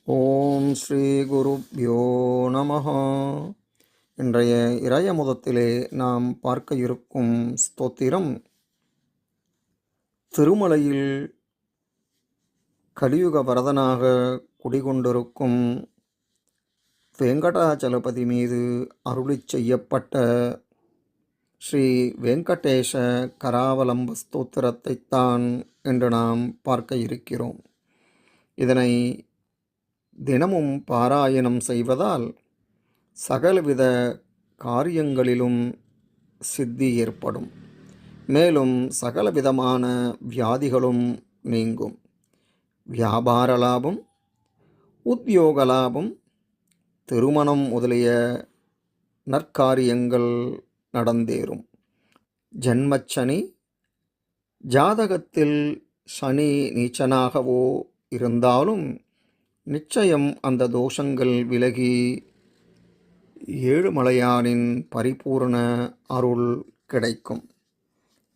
ஓம் ஸ்ரீ குருப்யோ நமஹ. இன்றைய இறையமுதத்திலே நாம் பார்க்க இருக்கும் ஸ்தோத்திரம், திருமலையில் கலியுக வரதனாக குடிகொண்டிருக்கும் வெங்கடாச்சலபதி மீது அருளிச் செய்யப்பட்ட ஸ்ரீ வெங்கடேஷ கராவலம்ப ஸ்தோத்திரத்தைத்தான் இன்று நாம் பார்க்க இருக்கிறோம். இதனை தினமும் பாராயணம் செய்வதால் சகலவித காரியங்களிலும் சித்தி ஏற்படும். மேலும் சகலவிதமான வியாதிகளும் நீங்கும். வியாபார லாபம், உத்தியோக லாபம், திருமணம் முதலிய நற்காரியங்கள் நடந்தேறும். ஜன்மச்சனி, ஜாதகத்தில் சனி நீச்சனாகவோ இருந்தாலும் நிச்சயம் அந்த தோஷங்கள் விலகி ஏழுமலையானின் பரிபூர்ண அருள் கிடைக்கும்.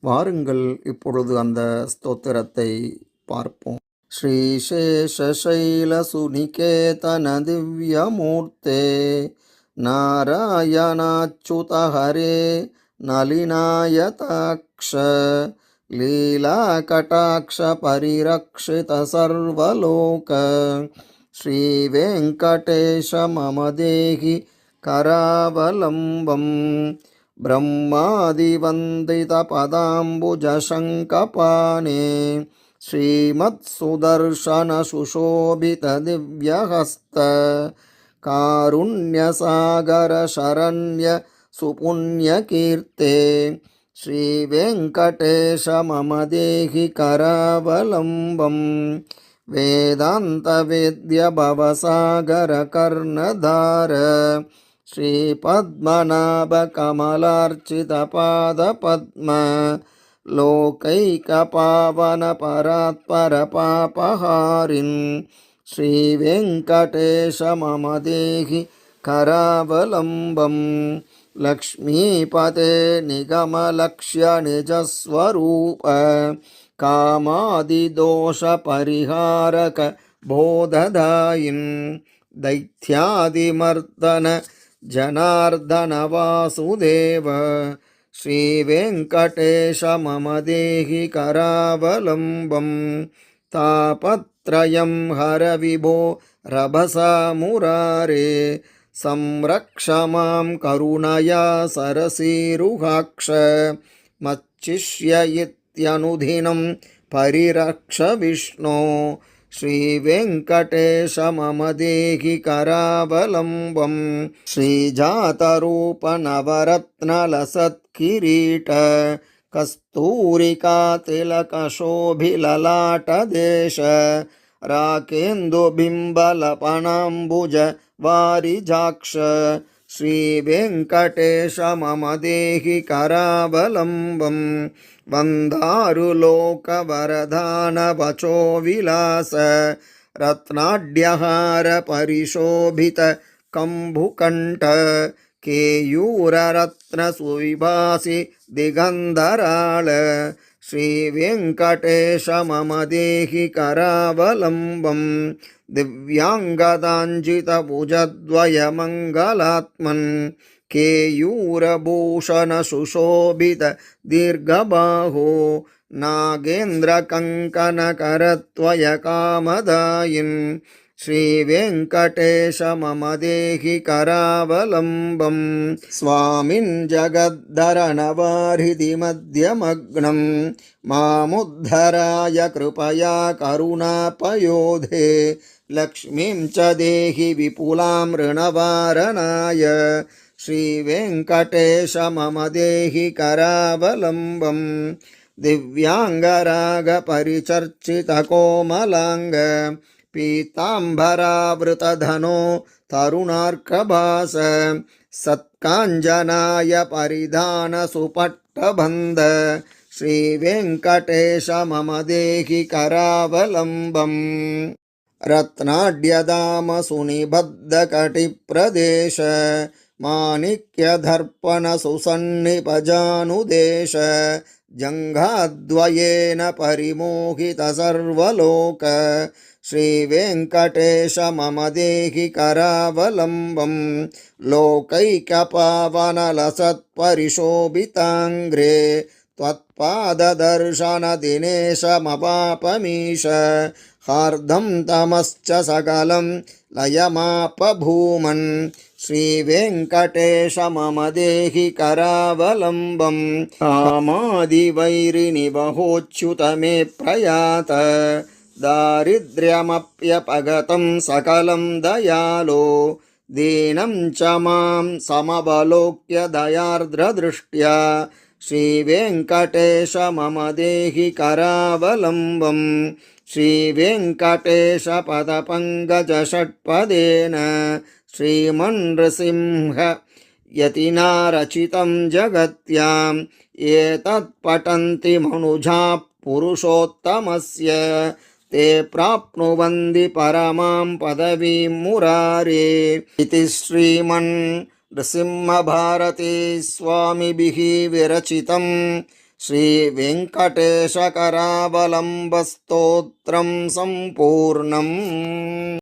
வாருங்கள் இப்பொழுது அந்த ஸ்தோத்திரத்தை பார்ப்போம். ஸ்ரீசேஷைலசுநிகேதன திவ்யமூர்த்தே நாராயணாச்சுத ஹரே நளினாயதாக்ஷ லீலாகடாக்ஷ பரிரக்ஷித சர்வலோக ஸ்ரீவேங்கடேஷ மம தேஹி கராவலம்பம் பிரம்மாதிவந்தித பதாம்புஜசங்கபாணே ஸ்ரீமத்சுதர்ஷன சுஷோபித திவ்யஹஸ்த காருண்யசாகர சரண்ய சுபுண்யகீர்த்தே ஸ்ரீவேங்கடேஷ மம தேஹி கராவலம்பம் வேதாந்த வேத்ய பவசாகர கர்ணதார ஸ்ரீபத்மநாப கமலார்ச்சித பாத பத்ம லோகைக பாவன பராத்பர பாபஹாரின் ஸ்ரீவேங்கடேஷ மம தேஹி கராவலம்பம் லக்ஷ்மீபதே நிகமலக்ஷ்ய நிஜஸ்வரூப காமாதிதோஷ பரிஹாரக போததாயின் தைத்யாதிமர்தன ஜனார்தன வாசுதேவ ஸ்ரீவேங்கடேஷ மம தேஹி கராவலம்பம் தாபத்ரயம் ஹர விபோ ரபசா முராரே சம்ரக்ஷ மாம் கருணயா சரசீருகாக்ஷ மச்சிஷ்ய இத்யனுதினம் பரிரக்ஷ விஷ்ணோ ஸ்ரீவேங்கடேஷ மம தேஹி கராவலம்பம் ஸ்ரீஜாதரூப நவரத்னலசத்கிரீட கஸ்தூரிகா திலகசோபிலலாட தேச ராகேந்துபிம்பலபணாம்புஜ வாரிஜாக்ஷ ஸ்ரீவேங்கடேஷ மம தேஹி கராவலம்பம் வந்தாருலோகவரதானவச்சோ விலாச ரத்னாட்யஹார பரிசோபித கம்புகண்ட கேயூரரத்ன சுவிபாசி திகந்தராள ஸ்ரீவேங்கடேஷ மம தேஹி கராவலம்பம் திவ்யாங்கதாஞ்சித புஜத்வய மங்களாத்மன் கேயூரபூஷண சுஷோபித தீர்கபாஹோ நாகேந்திர கங்கன கரத்வய காமதாயின் ஸ்ரீவேங்கடேஷ மம தேஹி கராவலம்பம் ஸ்வாமின் ஜகத்தரணவாரிதி மத்யமக்னம் மாமுத்தராய கிருபயா கருணாபயோதே லக்ஷ்மீம் ச தேஹி விபுலாம் ருணவாரணாய ஸ்ரீவேங்கடேஷ மம தேஹி கராவலம்பம் திவ்யாங்கராக பரிசர்ச்சித கோமலாங்க பீதாம்பராவிருததனோ தருணார்க்கபாச சத்காஞ்சனாய பரிதான சுபட்டபந்த ஸ்ரீவேங்கடேஷ மம தேஹி கராவலம்பம் ரத்னாட்யதாம சுனிபத்த கட்டிப்பிரதேச மாணிக்யதர்ப்பண சுசன்னிபஜானுதேச ஜங்காத்வயேன பரிமோகித சர்வலோக श्रीवेङ्कटेश मम देहि करावलम्बं लोकैकपावनलसत्परिशोभिताङ्घ्रे त्वत्पाददर्शनदिनेशमवापमीश हार्दं तमश्च सकलं लयमापभूमन् श्रीवेङ्कटेश मम देहि करावलम्बं कामादिवैरिनिवहोच्युत मे प्रयात दारिद्र्यमप्यपगतं सकलं दयालो दीनं च मां समवलोक्य दयार्द्रदृष्ट्या श्रीवेङ्कटेश मम देहि करावलम्बं श्रीवेङ्कटेश पदपङ्कजषट्पदेन श्रीमन्नृसिंह यतिना रचितं जगत्याम् एतत् पठन्ति मनुजाः पुरुषोत्तमस्य ते प्राप्नुवन्ति परमां पदवीं मुरारे इति श्रीमन्नृसिंहभारती स्वामिभिः विरचितं श्रीवेङ्कटेशकरावलम्बस्तोत्रं सम्पूर्णम्।